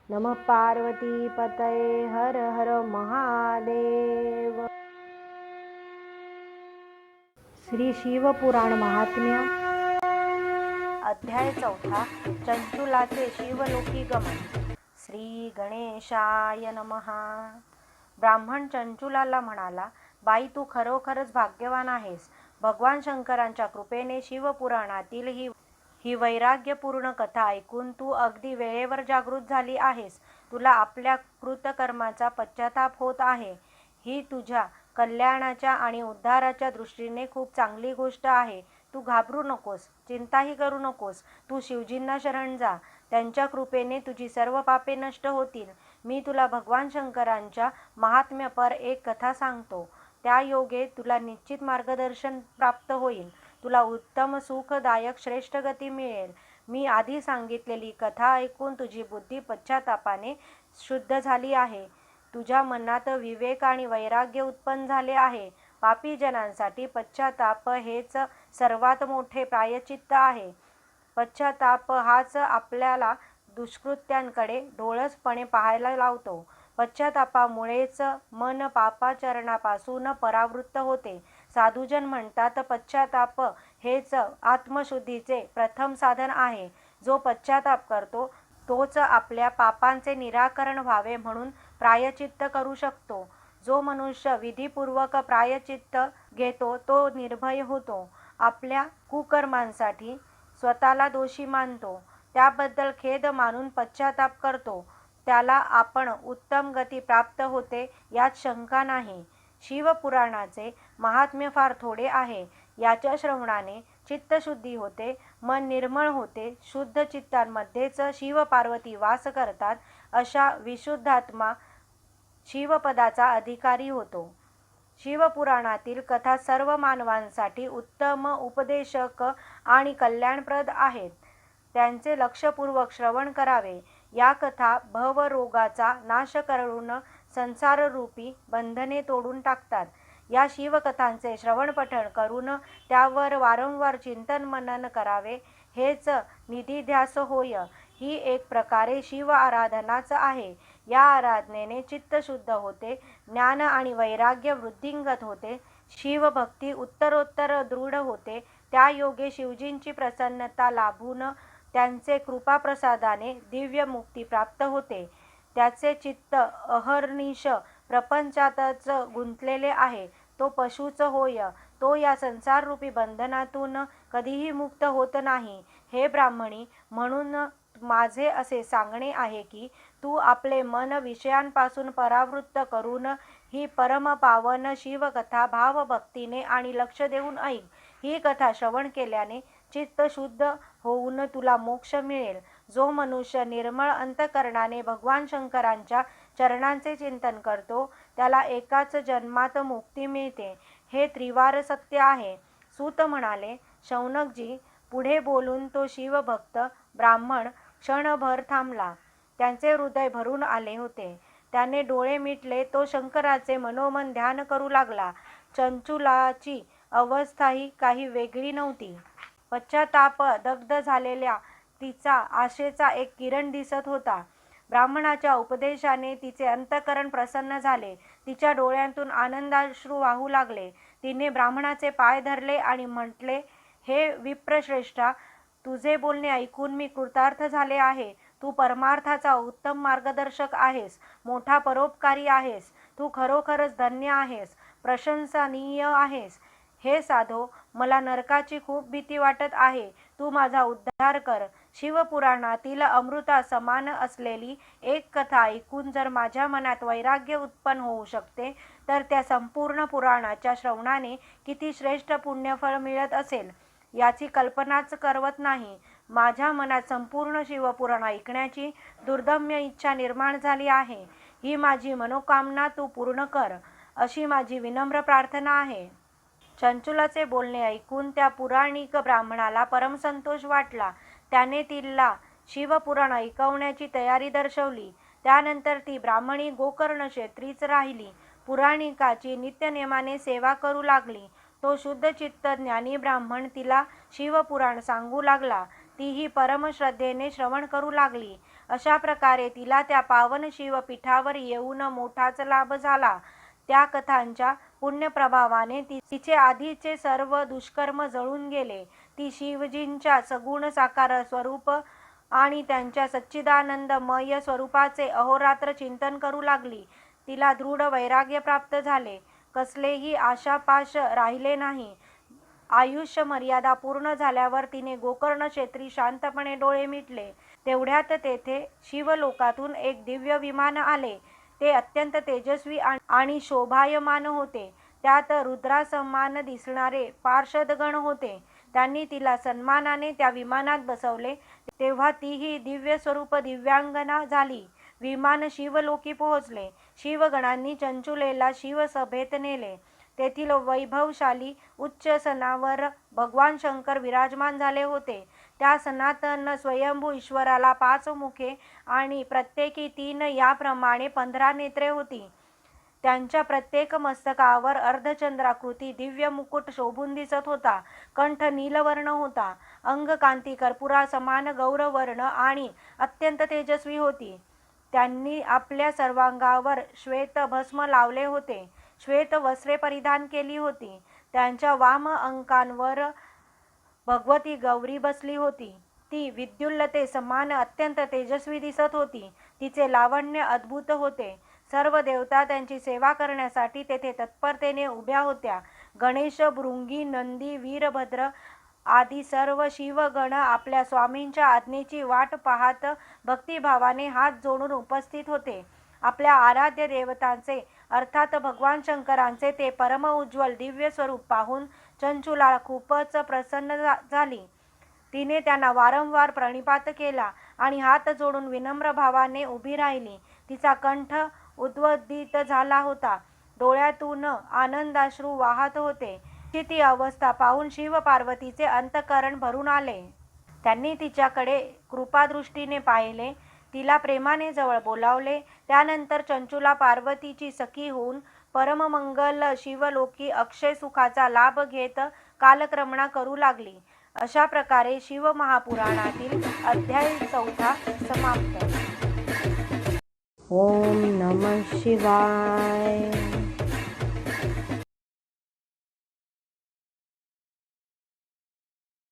नमः पार्वती पतये हर हर महादेव। श्री शिवपुराण महात्म्य अध्याय 4 चंचुलाचे शिवलोकी गमन। श्री गणेशाय नमः। ब्राह्मण चंचुलाला म्हणाला, बाई तू खरोखरच भाग्यवान आहेस। भगवान शंकरांच्या कृपेने शिवपुराणातील ही वैराग्यपूर्ण कथा ऐकून तू अगदी वेळेवर जागृत झाली आहेस। तुला आपल्या कृतकर्माचा पश्चाताप होत आहे। ही तुझ्या कल्याणाच्या आणि उद्धाराच्या दृष्टीने खूप चांगली गोष्ट आहे। तू घाबरू नकोस, चिंताही करू नकोस। तू शिवजींना शरण जा, त्यांच्या कृपेने तुझी सर्व पापे नष्ट होतील। मी तुला भगवान शंकरांच्या महात्म्यपर एक कथा सांगतो, त्या योगे तुला निश्चित मार्गदर्शन प्राप्त होईल। तुला उत्तम सुखदायक श्रेष्ठ गती मिळेल। मी आधी सांगितलेली कथा ऐकून तुझी बुद्धी पश्चातापाने शुद्ध झाली आहे। तुझ्या मनात विवेक आणि वैराग्य उत्पन्न झाले आहे। पापी जनांसाठी पश्चाताप हेच सर्वात मोठे प्रायश्चित्त आहे। पश्चाताप हाच आपल्याला दुष्कृत्यांकडे डोळसपणे पाहायला लावतो। पश्चातापामुळेच मन पापाचरणापासून परावृत्त होते। साधुजन म्हणतात, पश्चाताप हेच आत्मशुद्धीचे प्रथम साधन आहे। जो पश्चाताप करतो तोच आपल्या पापांचे निराकरण व्हावे म्हणून प्रायश्चित्त करू शकतो। जो मनुष्य विधिपूर्वक प्रायश्चित्त घेतो तो निर्भय होतो। आपल्या कुकर्मांसाठी स्वतःला दोषी मानतो, त्याबद्दल खेद मानून पश्चाताप करतो, त्याला आपण उत्तम गती प्राप्त होते यात शंका नाही। शिवपुराणाचे महात्म्य फार थोडे आहे। याच्या श्रवणाने चित्तशुद्धी होते, मन निर्मळ होते। शुद्ध चित्तांमध्येच शिवपार्वती वास करतात। अशा विशुद्धात्मा शिवपदाचा अधिकारी होतो। शिवपुराणातील कथा सर्व मानवांसाठी उत्तम उपदेशक आणि कल्याणप्रद आहेत। त्यांचे लक्षपूर्वक श्रवण करावे। या कथा भवरोगाचा नाश करून संसाररूपी बंधने तोडून टाकतात। या शिवकथांचे श्रवणपठण करून त्यावर वारंवार चिंतन मनन करावे, हेच निधिध्यास होय। ही एक प्रकारे शिव आराधनाच आहे। या आराधनेने चित्त शुद्ध होते, ज्ञान आणि वैराग्य वृद्धिंगत होते, शिवभक्ती उत्तरोत्तर दृढ होते। त्या योगे शिवजींची प्रसन्नता लाभून त्यांचे कृपाप्रसादाने दिव्य मुक्ती प्राप्त होते। त्याचे चित्त अहर्निश प्रपंचातच गुंतलेले आहे, तो पशुच होय। तो या संसाररूपी बंधनातून कधीही मुक्त होत नाही। हे ब्राह्मणी, म्हणून माझे असे सांगणे आहे की तू आपले मन विषयांपासून परावृत्त करून ही परमपावन शिवकथा भावभक्तीने आणि लक्ष देऊन ऐक। ही कथा श्रवण केल्याने चित्त शुद्ध होऊन तुला मोक्ष मिळेल। जो मनुष्य निर्मळ अंतकरणाने भगवान शंकरांच्या चरणांचे चिंतन करतो, त्याला एकाच जन्मात मुक्ती मिळते। हे त्रिवार सत्य आहे। सूत म्हणाले, शौनकजी, पुढे बोलून तो शिवभक्त ब्राह्मण क्षणभर थांबला। त्यांचे हृदय भरून आले होते। त्याने डोळे मिटले, तो शंकराचे मनोमन ध्यान करू लागला। चंचुलाची अवस्थाही काही वेगळी नव्हती। पश्चाताप दग्ध झालेल्या तिचा आशेचा एक किरण दिसत होता। ब्राह्मणाच्या उपदेशाने तिचे अंतःकरण प्रसन्न झाले। तिच्या डोळ्यांतून आनंदाश्रू वाहू लागले। तिने ब्राह्मणाचे पाय धरले आणि म्हटले, हे विप्रश्रेष्ठा, तुझे बोलणे ऐकून मी कृतार्थ झाले आहे। तू परमार्थाचा उत्तम मार्गदर्शक आहेस, मोठा परोपकारी आहेस। तू खरोखरच धन्य आहेस, प्रशंसनीय आहेस। हे साधो, मला नरकाची खूप भीती वाटत आहे। तू माझा उद्धार कर। शिवपुराणातील अमृता समान असलेली एक कथा ऐकून जर माझ्या मनात वैराग्य उत्पन्न होऊ शकते, तर त्या संपूर्ण पुराणाच्या श्रवणाने किती श्रेष्ठ पुण्यफळ मिळत असेल, याची कल्पनाच करवत नाही। माझ्या मनात संपूर्ण शिवपुराण ऐकण्याची दुर्दम्य इच्छा निर्माण झाली आहे। ही माझी मनोकामना तू पूर्ण कर, अशी माझी विनम्र प्रार्थना आहे। चंचुलाचे बोलणे ऐकून त्या पुराणिक ब्राह्मणाला परमसंतोष वाटला। त्याने तिला शिवपुराण ऐकवण्याची तयारी दर्शवली। त्यानंतर ती ब्राह्मणी गोकर्ण क्षेत्रीच राहिली। पुराणिकाची नित्यनेमाने सेवा करू लागली। तो शुद्धचित्त ज्ञानी ब्राह्मण तिला शिवपुराण सांगू लागला। तीही परमश्रद्धेने श्रवण करू लागली। अशा प्रकारे तिला त्या पावन शिवपीठावर येऊन मोठाच लाभ झाला. त्या कथांच्या पुण्यप्रभावाने तिचे आधीचे सर्व दुष्कर्म जळून गेले. ती शिवजींच्या सगुण साकार स्वरूप आणि त्यांच्या सच्चिदानंदमय स्वरूपाचे अहोरात्र चिंतन करू लागली. तिला दृढ वैराग्य प्राप्त झाले. कसलेही आशापाश राहिले नाही. आयुष्य मर्यादा पूर्ण झाल्यावर तिने गोकर्ण क्षेत्री शांतपणे डोळे मिटले. तेवढ्यात तेथे शिवलोकातून एक दिव्य विमान आले. ते अत्यंत तेजस्वी आणि शोभायमान होते. त्यात रुद्रासमान दिसणारे पार्षदगण होते. त्यांनी तिला सन्मानाने त्या विमानात बसवले. तेव्हा तीही दिव्य स्वरूप दिव्यांगना झाली. विमान शिवलोकी पोहोचले. शिवगणांनी चंचुलेला शिवसभेत नेले. तेथील वैभवशाली उच्च सनावर भगवान शंकर विराजमान झाले होते. त्या सनातन स्वयंभू ईश्वराला 5 मुखे आणि प्रत्येकी 3 याप्रमाणे 15 नेत्रे होती. त्यांच्या प्रत्येक मस्तकावर अर्धचंद्राकृती दिव्य मुकुट शोभून दिसत होता. कंठ नीलवर्ण होता. अंग कांती कर्पुरा समान गौरवर्ण आणि अत्यंत तेजस्वी होती. त्यांनी आपल्या सर्वांगावर श्वेत भस्म लावले होते. श्वेत वस्त्रे परिधान केली होती. त्यांच्या वाम अंकांवर भगवती गौरी बसली होती. ती विद्युल्लते समान अत्यंत तेजस्वी दिसत होती. तिचे लावण्य अद्भुत होते. सर्व देवता त्यांची सेवा करण्यासाठी तेथे तत्परतेने उभ्या होत्या. गणेश, भृंगी, नंदी, वीरभद्र आदी सर्व शिवगण आपल्या स्वामींच्या आज्ञेची वाट पाहत भक्तिभावाने हात जोडून उपस्थित होते. आपल्या आराध्य देवतांचे अर्थात भगवान शंकरांचे ते परम उज्ज्वल दिव्य स्वरूप पाहून चंचुला खूपच प्रसन्न झाली. तिने त्यांना वारंवार प्रणिपात केला आणि हात जोडून विनम्र भावाने उभी राहिली. तिचा कंठ उद्वदित झाला होता. डोळ्यातून आनंदाश्रू वाहत होते. ती अवस्था पाहून शिव पार्वतीचे अंतःकरण भरून आले. त्यांनी तिच्याकडे कृपादृष्टीने पाहिले. तिला प्रेमाने जवळ बोलावले. त्यानंतर चंचुला पार्वतीची सखी होऊन परममंगल शिवलोकी अक्षय सुखाचा लाभ घेत कालक्रमणा करू लागली. अशा प्रकारे शिवमहापुराणातील अध्याय 4 समाप्त. ओम नमः शिवाय.